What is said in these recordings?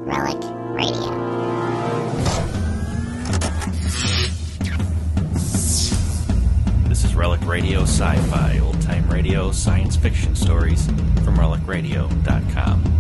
Relic Radio. This is Relic Radio Sci-Fi, old-time radio, science fiction stories from relicradio.com.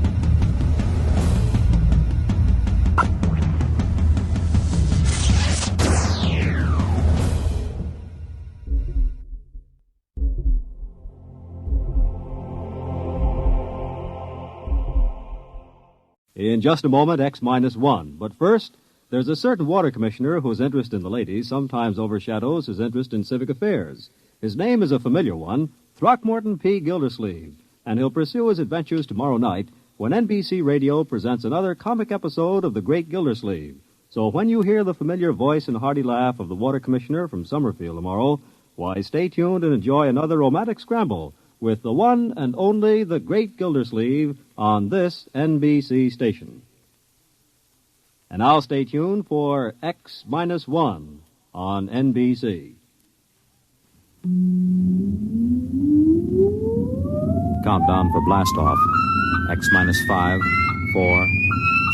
In just a moment, X-1. But first, there's a certain water commissioner whose interest in the ladies sometimes overshadows his interest in civic affairs. His name is a familiar one, Throckmorton P. Gildersleeve, and he'll pursue his adventures tomorrow night when NBC Radio presents another comic episode of The Great Gildersleeve. So when you hear the familiar voice and hearty laugh of the water commissioner from Summerfield tomorrow, why, stay tuned and enjoy another romantic scramble with the one and only The Great Gildersleeve on this NBC station. And now stay tuned for X-1 on NBC. Countdown for blast off. X-5, 4,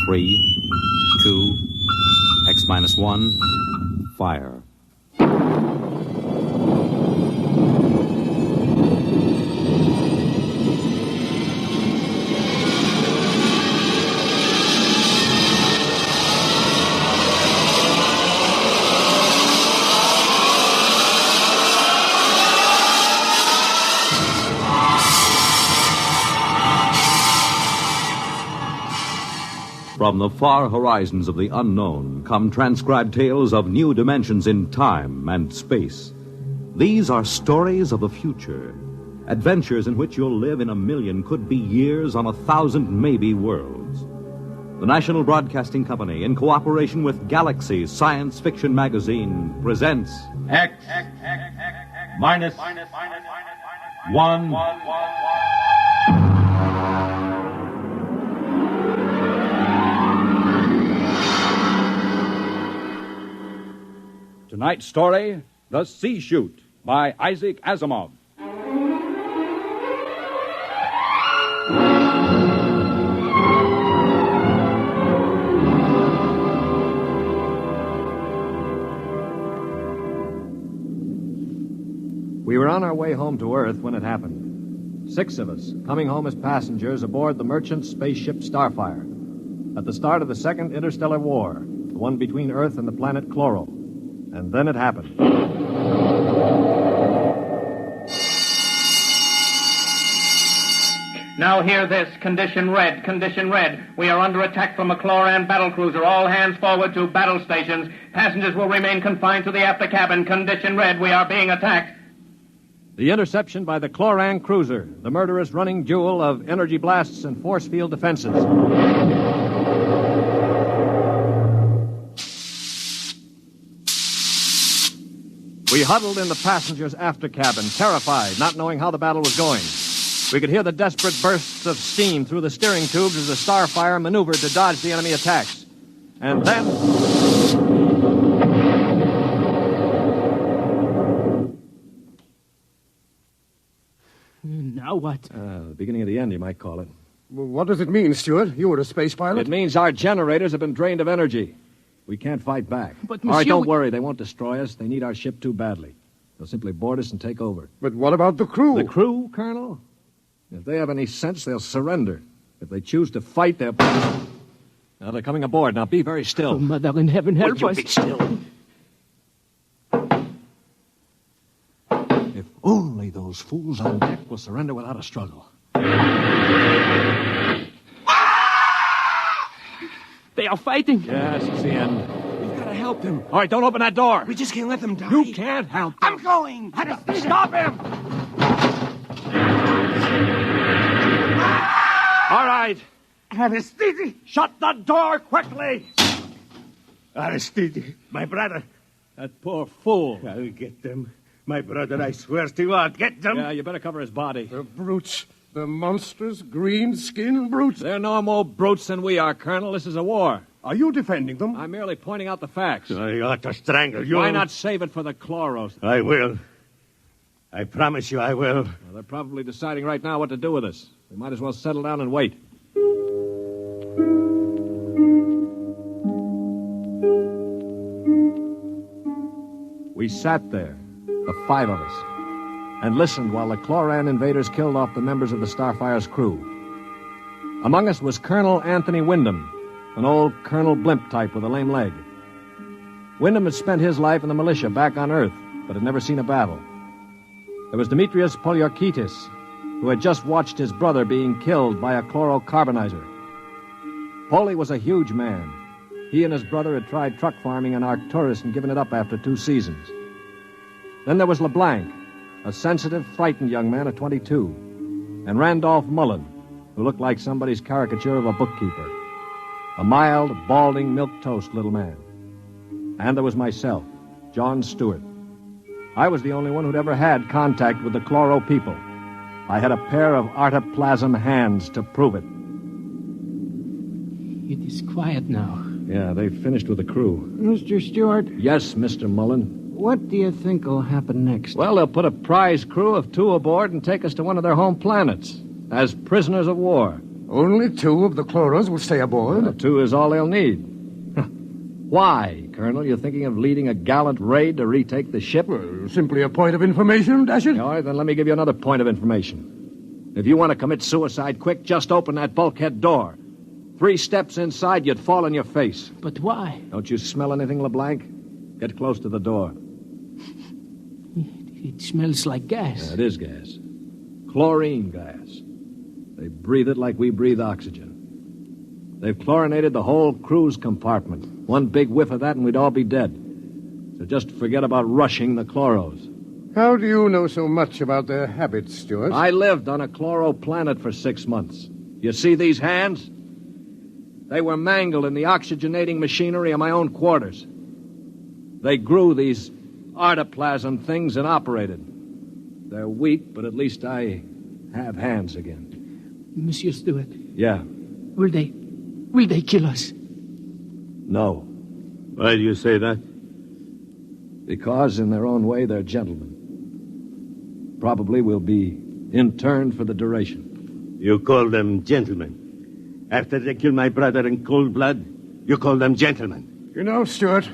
3, 2, X-1, fire. From the far horizons of the unknown come transcribed tales of new dimensions in time and space. These are stories of the future, adventures in which you'll live in 1,000,000, could be years, on 1,000 maybe worlds. The National Broadcasting Company, in cooperation with Galaxy Science Fiction magazine, presents X-1. Tonight's story, The C-Chute, by Isaac Asimov. We were on our way home to Earth when it happened. 6 of us, coming home as passengers aboard the merchant spaceship Starfire. At the start of the Second Interstellar War, the one between Earth and the planet Chloro. And then it happened. Now hear this. Condition red. We are under attack from a Chloran battlecruiser. All hands forward to battle stations. Passengers will remain confined to the after cabin. Condition red. We are being attacked. The interception by the Chloran cruiser, the murderous running jewel of energy blasts and force field defenses. We huddled in the passengers' after cabin, terrified, not knowing how the battle was going. We could hear the desperate bursts of steam through the steering tubes as the Starfire maneuvered to dodge the enemy attacks. And then... Now what? The beginning of the end, you might call it. Well, what does it mean, Stuart? You were a space pilot? It means our generators have been drained of energy. We can't fight back. But, All right, Monsieur, don't worry. They won't destroy us. They need our ship too badly. They'll simply board us and take over. But what about the crew? The crew, Colonel? If they have any sense, they'll surrender. If they choose to fight, they'll... Now, they're coming aboard. Now, be very still. Oh, Mother in heaven, help us. Be still. If only those fools on deck will surrender without a struggle. They are fighting. Yes, it's the end. We've got to help them. All right, don't open that door. We just can't let them die. You can't help them. I'm going. Stop him. All right. Aristide. Shut the door quickly. Aristide, my brother. That poor fool. I'll get them. My brother, I swear to you, I'll get them. Yeah, you better cover his body. The brutes. The monstrous green-skinned brutes. They're no more brutes than we are, Colonel. This is a war. Are you defending them? I'm merely pointing out the facts. I ought to strangle you. Why not save it for the Chloros? I will. I promise you I will. Well, they're probably deciding right now what to do with us. We might as well settle down and wait. We sat there, the 5 of us, and listened while the Chloran invaders killed off the members of the Starfire's crew. Among us was Colonel Anthony Wyndham, an old Colonel Blimp type with a lame leg. Wyndham had spent his life in the militia back on Earth, but had never seen a battle. There was Demetrius Poliorkitis, who had just watched his brother being killed by a chlorocarbonizer. Poli was a huge man. He and his brother had tried truck farming in Arcturus and given it up after 2 seasons. Then there was LeBlanc, a sensitive, frightened young man of 22, and Randolph Mullen, who looked like somebody's caricature of a bookkeeper. A mild, balding, milquetoast little man. And there was myself, John Stewart. I was the only one who'd ever had contact with the Chloro people. I had a pair of artoplasm hands to prove it. It is quiet now. Yeah, they've finished with the crew. Mr. Stewart? Yes, Mr. Mullen. What do you think will happen next? Well, they'll put a prize crew of 2 aboard and take us to one of their home planets as prisoners of war. Only 2 of the Chloros will stay aboard. Well, 2 is all they'll need. Why, Colonel? You thinking of leading a gallant raid to retake the ship? Well, simply a point of information, Dasher. All right, then let me give you another point of information. If you want to commit suicide quick, just open that bulkhead door. 3 steps inside, you'd fall on your face. But why? Don't you smell anything, LeBlanc? Get close to the door. It smells like gas. Yeah, it is gas. Chlorine gas. They breathe it like we breathe oxygen. They've chlorinated the whole crew's compartment. One big whiff of that and we'd all be dead. So just forget about rushing the Chloros. How do you know so much about their habits, Stuart? I lived on a Chloro planet for 6 months. You see these hands? They were mangled in the oxygenating machinery of my own quarters. They grew these artoplasm things and operated. They're weak, but at least I have hands again. Monsieur Stewart. Yeah. Will they kill us? No. Why do you say that? Because, in their own way, they're gentlemen. Probably will be interned for the duration. You call them gentlemen. After they killed my brother in cold blood, you call them gentlemen. You know, Stuart,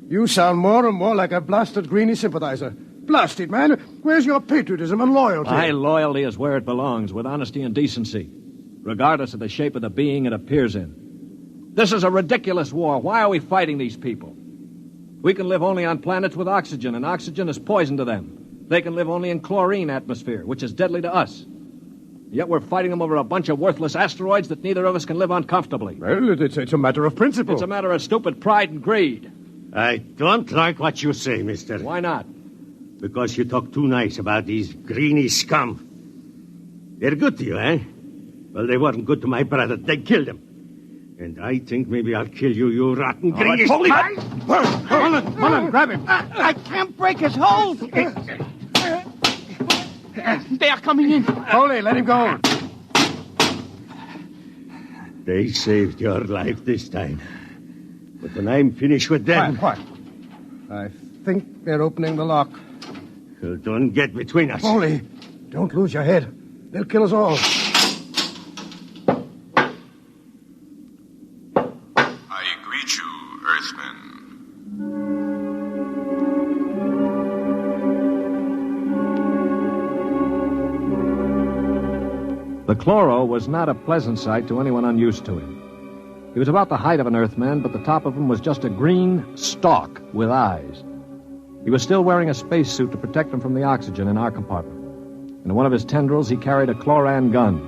you sound more and more like a blasted Greenie sympathizer. Blasted, man. Where's your patriotism and loyalty? My loyalty is where it belongs, with honesty and decency, regardless of the shape of the being it appears in. This is a ridiculous war. Why are we fighting these people? We can live only on planets with oxygen, and oxygen is poison to them. They can live only in chlorine atmosphere, which is deadly to us. Yet we're fighting them over a bunch of worthless asteroids that neither of us can live on comfortably. Well, it's a matter of principle. It's a matter of stupid pride and greed. I don't like what you say, mister. Why not? Because you talk too nice about these greeny scum. They're good to you, eh? Well, they weren't good to my brother. They killed him. And I think maybe I'll kill you, you rotten greeny... Mullen, grab him. I can't break his hold. They are coming in. Holy, let him go. They saved your life this time. But when I'm finished with them... Quiet. I think they're opening the lock. Well, don't get between us. Holy, don't lose your head. They'll kill us all. I greet you, Earthmen. The Chloro was not a pleasant sight to anyone unused to him. He was about the height of an Earthman, but the top of him was just a green stalk with eyes. He was still wearing a spacesuit to protect him from the oxygen in our compartment. In one of his tendrils, he carried a Chloran gun.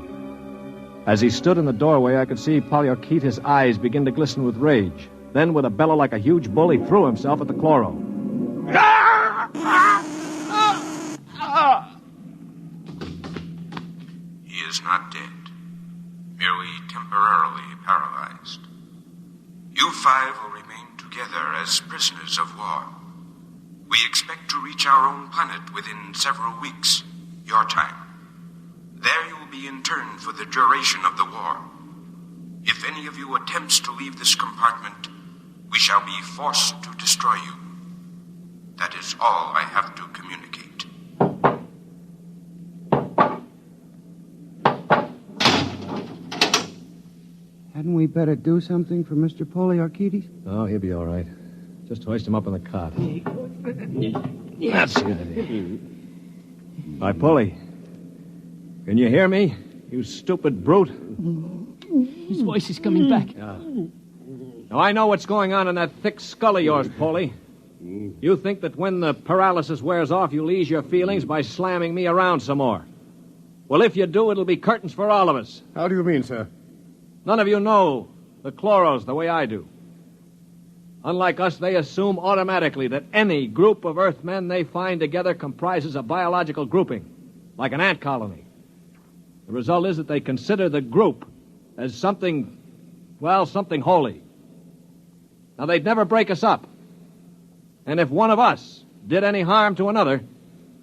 As he stood in the doorway, I could see Poliorkitis' eyes begin to glisten with rage. Then, with a bellow like a huge bull, he threw himself at the Chloro. He is not dead, merely temporarily paralyzed. You 5 will remain together as prisoners of war. We expect to reach our own planet within several weeks, your time. There you will be interned for the duration of the war. If any of you attempts to leave this compartment, we shall be forced to destroy you. That is all I have to communicate. Hadn't we better do something for Mr. Poliorkitis? Oh, he'll be all right. Just hoist him up on the cot. That's it. Hi, Polly. Can you hear me, you stupid brute? His voice is coming back. Now, I know what's going on in that thick skull of yours, Polly. You think that when the paralysis wears off, you'll ease your feelings by slamming me around some more. Well, if you do, it'll be curtains for all of us. How do you mean, sir? None of you know the chloros the way I do. Unlike us, they assume automatically that any group of Earthmen they find together comprises a biological grouping, like an ant colony. The result is that they consider the group as something holy. Now, they'd never break us up. And if one of us did any harm to another,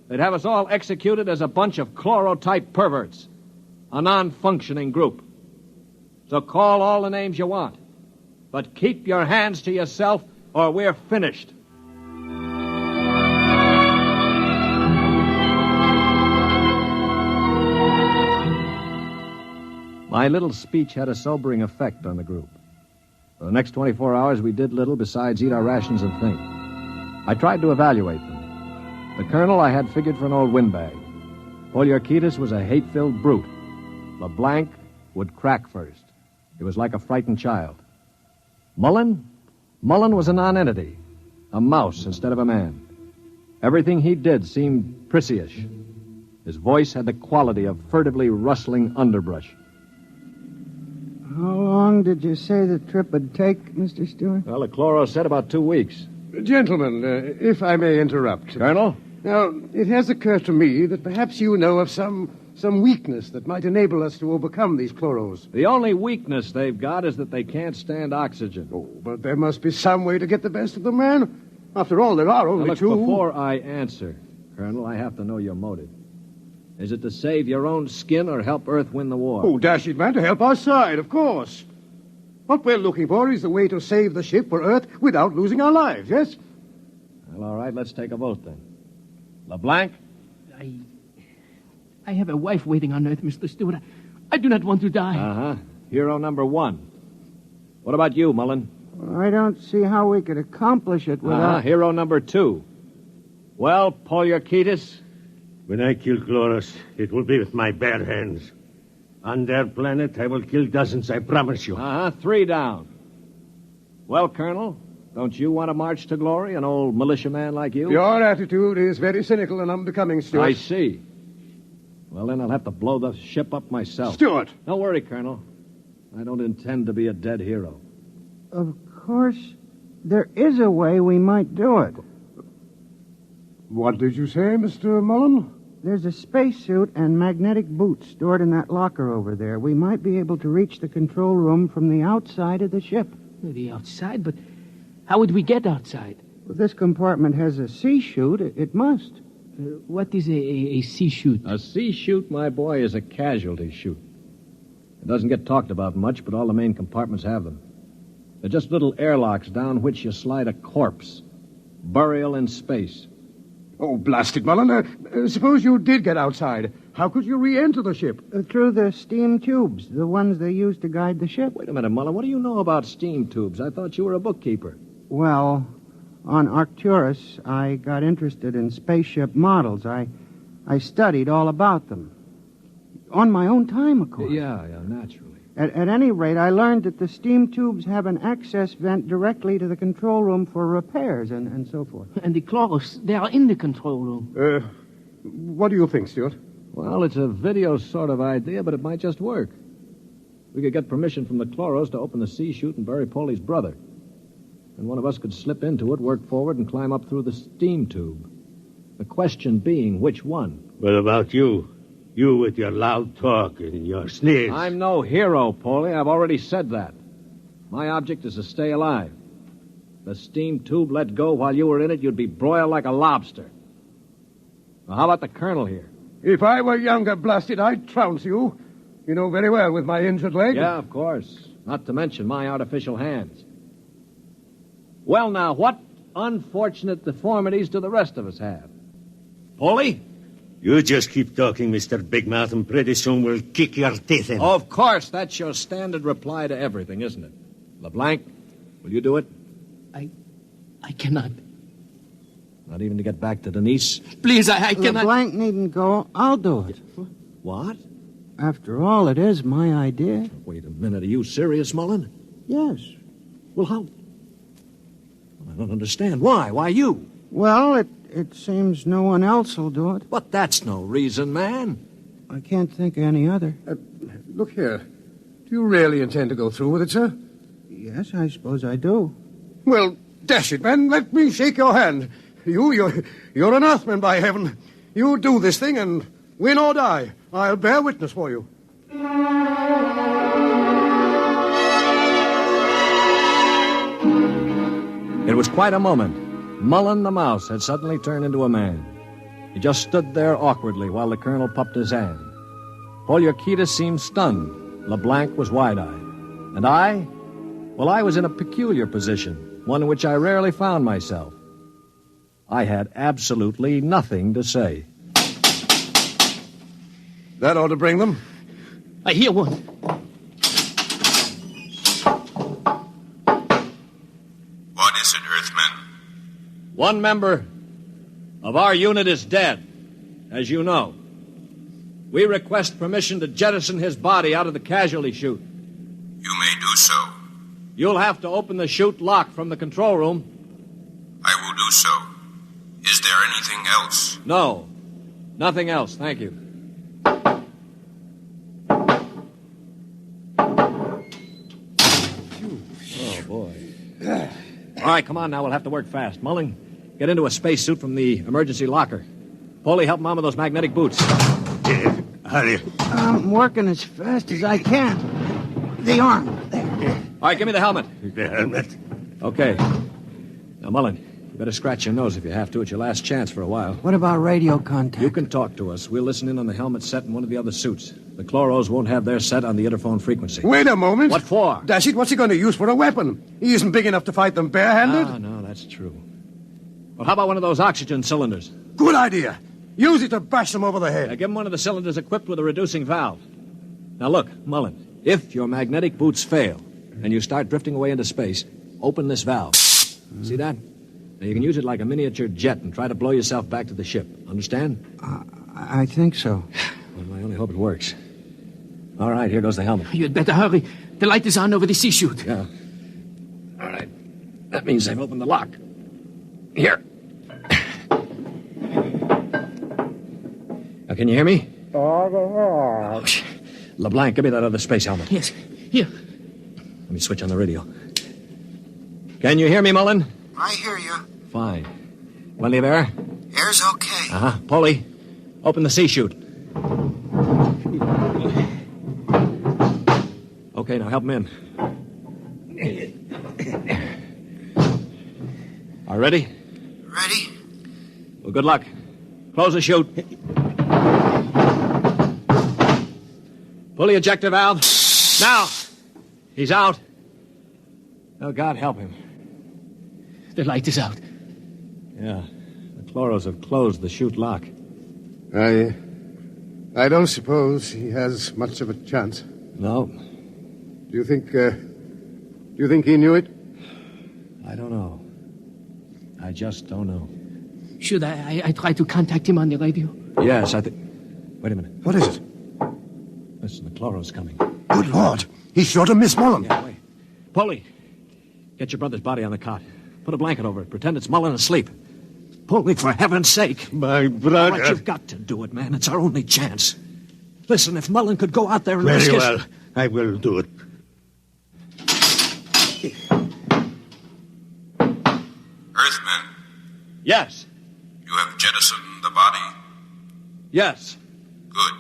they'd have us all executed as a bunch of chlorotype perverts, a non-functioning group. So call all the names you want, but keep your hands to yourself or we're finished. My little speech had a sobering effect on the group. For the next 24 hours, we did little besides eat our rations and think. I tried to evaluate them. The colonel I had figured for an old windbag. Poliorcetes was a hate-filled brute. LeBlanc would crack first. He was like a frightened child. Mullen was a non-entity, a mouse instead of a man. Everything he did seemed prissyish. His voice had the quality of furtively rustling underbrush. How long did you say the trip would take, Mr. Stewart? Well, the chloro said about 2 weeks. Gentlemen, if I may interrupt. Colonel? Now, it has occurred to me that perhaps you know of some weakness that might enable us to overcome these chloros. The only weakness they've got is that they can't stand oxygen. Oh, but there must be some way to get the best of them, man. After all, there are only now, look, two. Before I answer, Colonel, I have to know your motive. Is it to save your own skin or help Earth win the war? Oh, dash it, man, to help our side, of course. What we're looking for is the way to save the ship for Earth without losing our lives, yes? Well, all right, let's take a vote then. LeBlanc? I have a wife waiting on Earth, Mr. Stewart. I do not want to die. Uh-huh. Hero number 1. What about you, Mullen? I don't see how we could accomplish it without... Hero number 2. Well, Poliorcetes? When I kill Chloros, it will be with my bare hands. On their planet, I will kill dozens, I promise you. 3 down. Well, Colonel, don't you want to march to glory, an old militiaman like you? Your attitude is very cynical and unbecoming, Stuart. I see. Well, then I'll have to blow the ship up myself. Stuart! Don't worry, Colonel. I don't intend to be a dead hero. Of course, there is a way we might do it. What did you say, Mr. Mullen? There's a spacesuit and magnetic boots stored in that locker over there. We might be able to reach the control room from the outside of the ship. The outside? But how would we get outside? Well, this compartment has a C-Chute. It must. What is a C-Chute? A C-Chute, my boy, is a casualty chute. It doesn't get talked about much, but all the main compartments have them. They're just little airlocks down which you slide a corpse. Burial in space. Oh, blast it, Mullen. Suppose you did get outside. How could you re-enter the ship? Through the steam tubes, the ones they use to guide the ship. Wait a minute, Mullen. What do you know about steam tubes? I thought you were a bookkeeper. Well, on Arcturus, I got interested in spaceship models. I studied all about them. On my own time, of course. Yeah, naturally. At any rate, I learned that the steam tubes have an access vent directly to the control room for repairs and so forth. And the chloros, they are in the control room. What do you think, Stuart? Well, it's a video sort of idea, but it might just work. We could get permission from the chloros to open the C-Chute and bury Polly's brother. And one of us could slip into it, work forward, and climb up through the steam tube. The question being, which one? What about you? You with your loud talk and your sneers. I'm no hero, Polly. I've already said that. My object is to stay alive. The steam tube let go while you were in it, you'd be broiled like a lobster. Now, how about the colonel here? If I were younger, blasted, I'd trounce you. You know very well with my injured leg. Yeah, of course. Not to mention my artificial hands. Well, now, what unfortunate deformities do the rest of us have? Polly? You just keep talking, Mr. Big Mouth, and pretty soon we'll kick your teeth in. Of course, that's your standard reply to everything, isn't it? LeBlanc, will you do it? I cannot. Not even to get back to Denise? Please, I cannot. LeBlanc needn't go. I'll do it. What? After all, it is my idea. Wait a minute. Are you serious, Mullen? Yes. Well, how? I don't understand. Why? Why you? Well, it seems no one else will do it. But that's no reason, man. I can't think of any other. Look here. Do you really intend to go through with it, sir? Yes, I suppose I do. Well, dash it, man. Let me shake your hand. You're an Earthman, by heaven. You do this thing and win or die. I'll bear witness for you. It was quite a moment. Mullen the mouse had suddenly turned into a man. He just stood there awkwardly while the colonel puffed his hand. Poliorcetes seemed stunned. LeBlanc was wide-eyed. And I? Well, I was in a peculiar position, one in which I rarely found myself. I had absolutely nothing to say. That ought to bring them. I hear one. What is it, Earthman? One member of our unit is dead, as you know. We request permission to jettison his body out of the casualty chute. You may do so. You'll have to open the chute lock from the control room. I will do so. Is there anything else? No. Nothing else, thank you. Oh, boy. All right, come on now. We'll have to work fast. Mullen, get into a spacesuit from the emergency locker. Polly, help Mom with those magnetic boots. Hurry. I'm working as fast as I can. The arm. There. All right, give me the helmet. The helmet. Okay. Now, Mullen, you better scratch your nose if you have to. It's your last chance for a while. What about radio contact? You can talk to us. We'll listen in on the helmet set in one of the other suits. The chloros won't have their set on the interphone frequency. Wait a moment. What for? Dash it, what's he going to use for a weapon? He isn't big enough to fight them barehanded. No, that's true. Well, how about one of those oxygen cylinders? Good idea. Use it to bash them over the head. Now, give him one of the cylinders equipped with a reducing valve. Now, look, Mullen, if your magnetic boots fail and you start drifting away into space, open this valve. See that? Now, you can use it like a miniature jet and try to blow yourself back to the ship. Understand? I think so. Well, I only hope it works. All right, here goes the helmet. You'd better hurry. The light is on over the C-Chute. Yeah. All right. That means they've opened the lock. Here. Now, can you hear me? Oh, LeBlanc, give me that other space helmet. Yes, here. Let me switch on the radio. Can you hear me, Mullen? I hear you. Fine. Plenty of air? Air's okay. Uh-huh. Polly, open the C-Chute. Okay, now help him in. Are you ready? Ready? Well, good luck. Close the chute. Pull the ejector valve. Now! He's out. Oh, God help him. The light is out. Yeah. The chloros have closed the chute lock. I don't suppose he has much of a chance. No. Do you think he knew it? I don't know. I just don't know. Should I try to contact him on the radio? Yes, I think... Wait a minute. What is it? Listen, the chloros coming. Good Lord. He's sure to miss Mullen. Yeah, wait. Polly, get your brother's body on the cot. Put a blanket over it. Pretend it's Mullen asleep. Polly, for heaven's sake. My brother. All right, you've got to do it, man. It's our only chance. Listen, if Mullen could go out there and risk Very his... well. I will do it. Earthman, Yes. you have jettisoned the body. Yes. Good.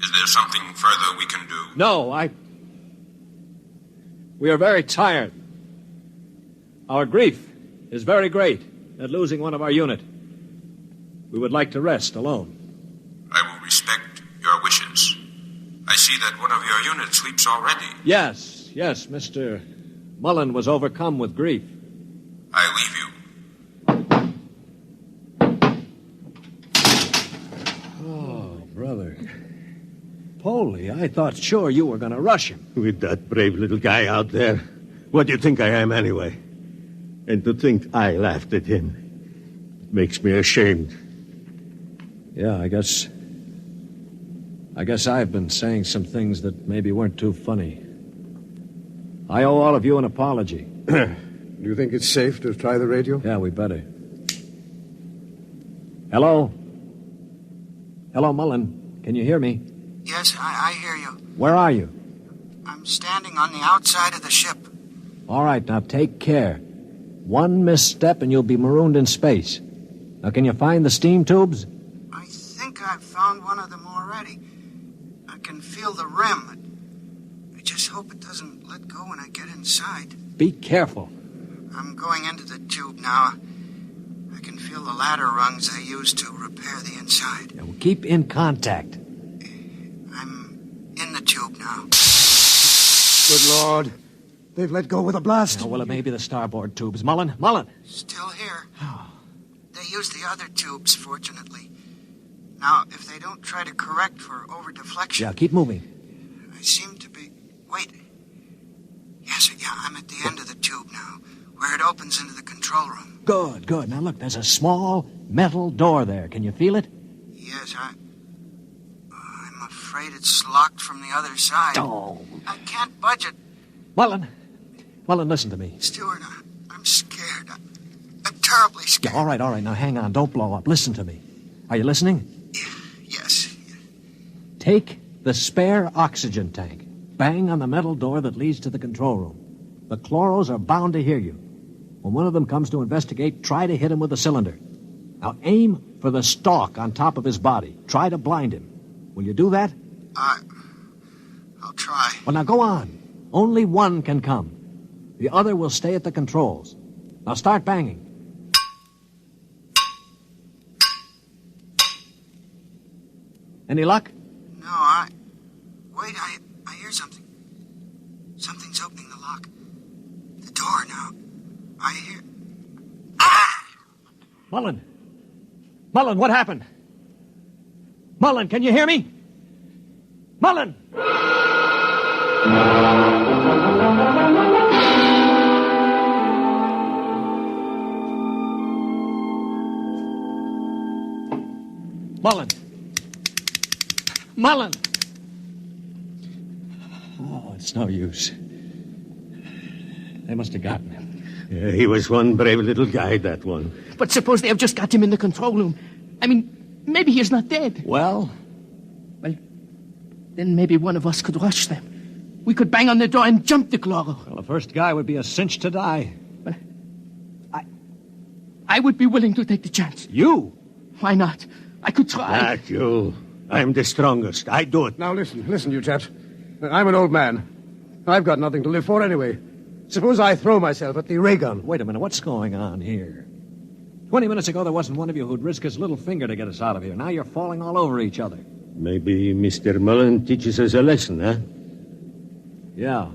Is there something further we can do? No, We are very tired. Our grief is very great at losing one of our unit. We would like to rest alone. I will respect your wishes. I see that one of your units sleeps already. Yes, Mr. Mullen was overcome with grief. I leave you. Oh, brother. Polly, I thought sure you were going to rush him. With that brave little guy out there. What do you think I am, anyway? And to think I laughed at him. It makes me ashamed. Yeah, I guess I've been saying some things that maybe weren't too funny. I owe all of you an apology. Do you think it's safe to try the radio? Yeah, we better. Hello? Hello, Mullen. Can you hear me? Yes, I hear you. Where are you? I'm standing on the outside of the ship. All right, now take care. One misstep and you'll be marooned in space. Now, can you find the steam tubes? I think I've found one of them already. I can feel the rim. I just hope it doesn't let go when I get inside. Be careful. I'm going into the tube now. I can feel the ladder rungs they use to repair the inside. Yeah, well, keep in contact. I'm in the tube now. Good Lord. They've let go with a blast. Oh, well, it may be the starboard tubes. Mullen! Mullen! Still here. They use the other tubes, fortunately. Now, if they don't try to correct for over-deflection... Yeah, keep moving. I seem to be... Wait. Yes, yeah, I'm at the end of the tube now, where it opens into the control room. Good, good. Now, look, there's a small metal door there. Can you feel it? Yes, I'm afraid it's locked from the other side. Oh. I can't budge it. Mullen, listen to me. Stewart, I'm scared. I'm terribly scared. Yeah, all right. Now, hang on. Don't blow up. Listen to me. Are you listening? Yes. Take the spare oxygen tank. Bang on the metal door that leads to the control room. The chloros are bound to hear you. When one of them comes to investigate, try to hit him with a cylinder. Now, aim for the stalk on top of his body. Try to blind him. Will you do that? I'll try. Well, now, go on. Only one can come. The other will stay at the controls. Now start banging. Any luck? No, Wait, I hear something. Something's opening the lock. The door now. I hear... Ah! Mullen, what happened? Mullen, can you hear me? Mullen! Mullen! Oh, it's no use. They must have gotten him. Yeah, he was one brave little guy, that one. But suppose they have just got him in the control room. I mean, maybe he's not dead. Well, then maybe one of us could rush them. We could bang on the door and jump the chloro. Well, the first guy would be a cinch to die. But I would be willing to take the chance. You? Why not? I could try. Not you. I'm the strongest. I do it. Now listen, you chaps. I'm an old man. I've got nothing to live for anyway. Suppose I throw myself at the ray gun. Wait a minute, what's going on here? 20 minutes ago, there wasn't one of you who'd risk his little finger to get us out of here. Now you're falling all over each other. Maybe Mr. Mullen teaches us a lesson, huh? Yeah.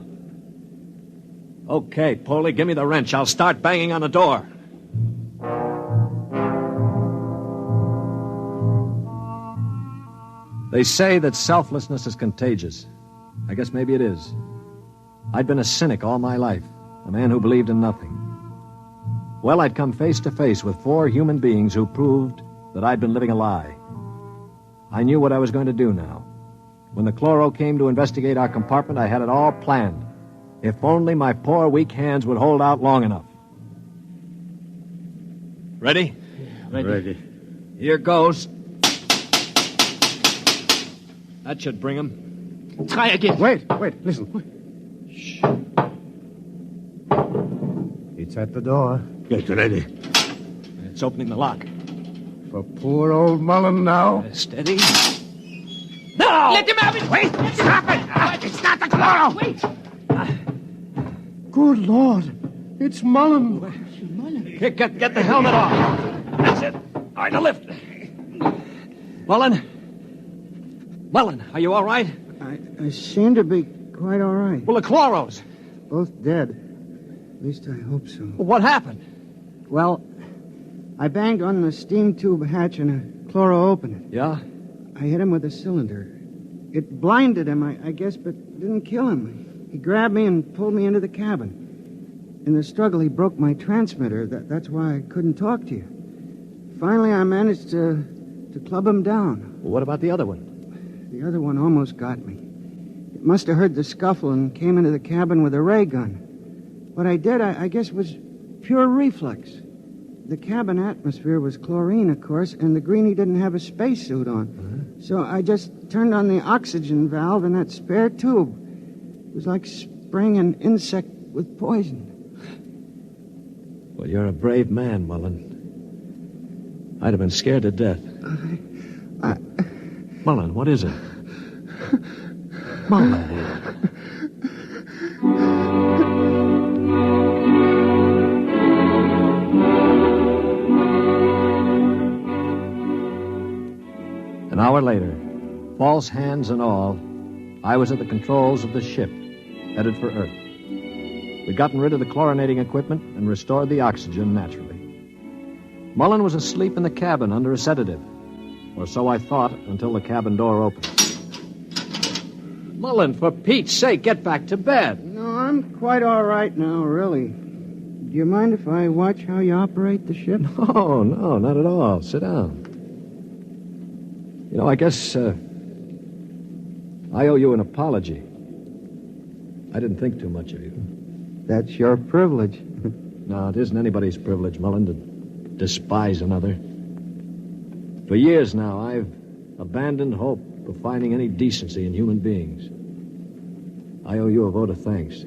Okay, Polly, give me the wrench. I'll start banging on the door. They say that selflessness is contagious. I guess maybe it is. I'd been a cynic all my life, a man who believed in nothing. Well, I'd come face to face with 4 human beings who proved that I'd been living a lie. I knew what I was going to do now. When the chloro came to investigate our compartment, I had it all planned. If only my poor, weak hands would hold out long enough. Ready? Ready. Here goes. That should bring him. Try again. Wait, listen. Shh. It's at the door. Get ready. It's opening the lock. For poor old Mullen now. Steady. No! Let him have it! Wait! Stop it! It's not the chloro! Wait! Good Lord. It's Mullen. Here, get the helmet off. That's it. All right, now lift. Mullen, are you all right? I seem to be quite all right. Well, the chloros. Both dead. At least I hope so. Well, what happened? Well, I banged on the steam tube hatch and a chloro opened it. Yeah? I hit him with a cylinder. It blinded him, I guess, but didn't kill him. He grabbed me and pulled me into the cabin. In the struggle, he broke my transmitter. That's why I couldn't talk to you. Finally, I managed to club him down. Well, what about the other one? The other one almost got me. It must have heard the scuffle and came into the cabin with a ray gun. What I did, I guess, was pure reflex. The cabin atmosphere was chlorine, of course, and the greenie didn't have a spacesuit on. Uh-huh. So I just turned on the oxygen valve in that spare tube. It was like spraying an insect with poison. Well, you're a brave man, Mullen. I'd have been scared to death. Mullen, what is it? Mullen, dear. An hour later, false hands and all, I was at the controls of the ship, headed for Earth. We'd gotten rid of the chlorinating equipment and restored the oxygen naturally. Mullen was asleep in the cabin under a sedative, or so I thought until the cabin door opened. Mullen, for Pete's sake, get back to bed. No, I'm quite all right now, really. Do you mind if I watch how you operate the ship? No, not at all. Sit down. You know, I guess I owe you an apology. I didn't think too much of you. That's your privilege. No, it isn't anybody's privilege, Mullen, to despise another. For years now, I've abandoned hope of finding any decency in human beings. I owe you a vote of thanks.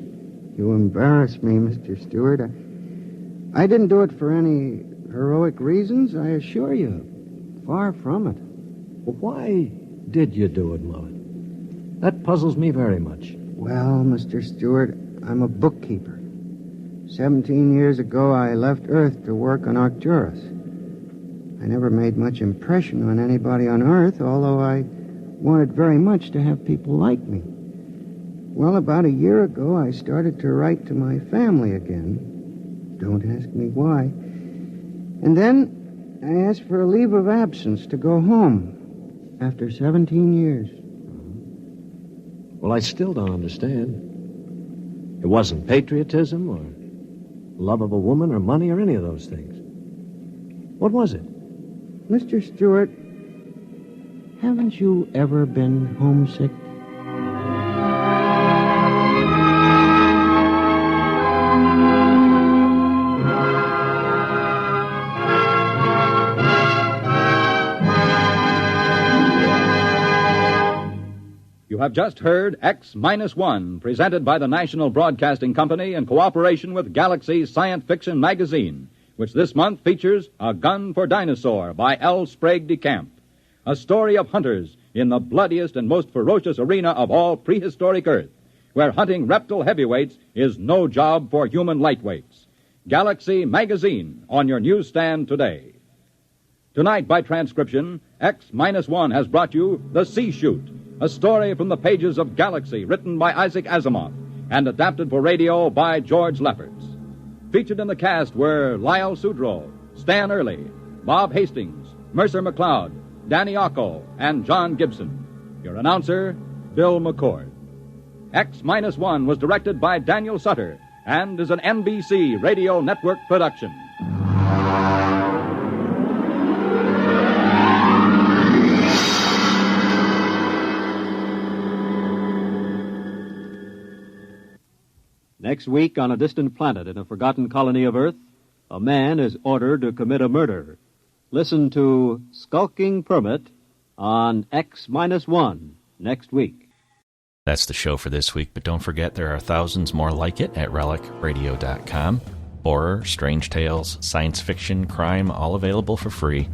You embarrass me, Mr. Stewart. I didn't do it for any heroic reasons, I assure you. Far from it. Well, why did you do it, Mullen? That puzzles me very much. Well, Mr. Stewart, I'm a bookkeeper. 17 years ago, I left Earth to work on Arcturus. I never made much impression on anybody on Earth, although I wanted very much to have people like me. Well, about a year ago, I started to write to my family again. Don't ask me why. And then I asked for a leave of absence to go home after 17 years. Well, I still don't understand. It wasn't patriotism or love of a woman or money or any of those things. What was it? Mr. Stewart, haven't you ever been homesick? You have just heard X-1, presented by the National Broadcasting Company in cooperation with Galaxy Science Fiction magazine, which this month features A Gun for Dinosaur by L. Sprague de Camp, a story of hunters in the bloodiest and most ferocious arena of all prehistoric Earth, where hunting reptile heavyweights is no job for human lightweights. Galaxy magazine on your newsstand today. Tonight, by transcription, X-1 has brought you The C-Chute, a story from the pages of Galaxy, written by Isaac Asimov and adapted for radio by George Lefferts. Featured in the cast were Lyle Sudrow, Stan Early, Bob Hastings, Mercer McLeod, Danny Ocko, and John Gibson. Your announcer, Bill McCord. X-1 was directed by Daniel Sutter and is an NBC Radio Network production. Next week, on a distant planet in a forgotten colony of Earth, a man is ordered to commit a murder. Listen to Skulking Permit on X-1 next week. That's the show for this week, but don't forget there are thousands more like it at relicradio.com. Horror, strange tales, science fiction, crime, all available for free. If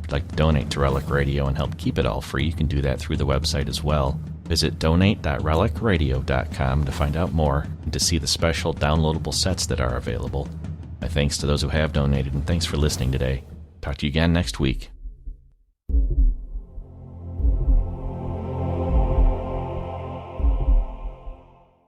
you'd like to donate to Relic Radio and help keep it all free, you can do that through the website as well. Visit donate.relicradio.com to find out more and to see the special downloadable sets that are available. My thanks to those who have donated, and thanks for listening today. Talk to you again next week.